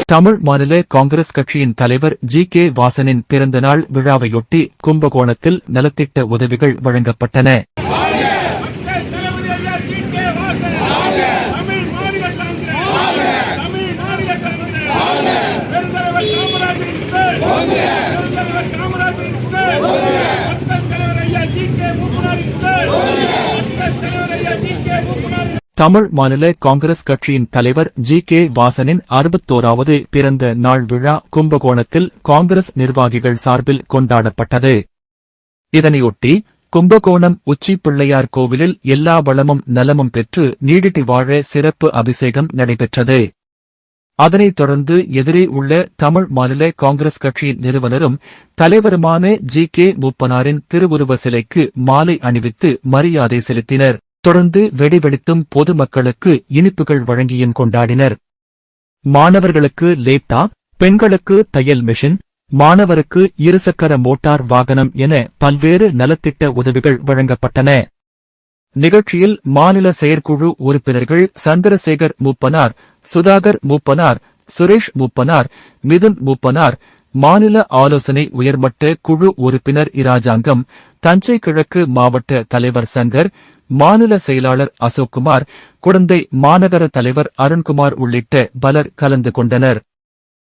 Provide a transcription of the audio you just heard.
தமிழ் மாநில காங்கிரஸ் கட்சியின் தலைவர் ஜி.கே. வாசனின் பிறந்தநாள் விழாவையொட்டி கும்பகோணத்தில் நலத்திட்ட உதவிகள் வழங்கப்பட்டன. தமிழ் மாநில காங்கிரஸ் கட்சியின் தலைவர் ஜி.கே. வாசனின் 61வது பிறந்த நாள் விழா கும்பகோணத்தில் காங்கிரஸ் நிர்வாகிகள் சார்பில் கொண்டாடப்பட்டது. இதனையொட்டி கும்பகோணம் உச்சி பிள்ளையார் கோவிலில் எல்லா வளமும் நலமும் பெற்று நீடித்து வாழ சிறப்பு அபிஷேகம் நடைபெற்றது. அதனைத் தொடர்ந்து எதிரே உள்ள தமிழ் மாநில காங்கிரஸ் கட்சியின் நிறுவனரும் தலைவருமான ஜி.கே. மூப்பனாரின் திருவுருவ சிலைக்கு மாலை அணிவித்து மரியாதை செலுத்தினர். தொடர்ந்து வெடிவெடித்தும் பொதுமக்களுக்கு இனிப்புகள் வழங்கியும் கொண்டாடினர். மாணவர்களுக்கு லேப்டாப், பெண்களுக்கு தையல் மெஷின், மாணவருக்கு இருசக்கர மோட்டார் வாகனம் என பல்வேறு நலத்திட்ட உதவிகள் வழங்கப்பட்டன. நிகழ்ச்சியில் மாநில செயற்குழு உறுப்பினர்கள் சந்திரசேகர் மூப்பனார், சுதாகர் மூப்பனார், சுரேஷ் மூப்பனார், மிதுன் மூப்பனார், மாநில ஆலோசனை உயர்மட்ட குழு உறுப்பினர் இராஜாங்கம், தஞ்சை கிழக்கு மாவட்ட தலைவர் சங்கர், மாநில செயலாளர் அசோக்குமார், குடந்தை மாநகர தலைவர் அருண்குமார் உள்ளிட்ட பலர் கலந்து கொண்டனர்.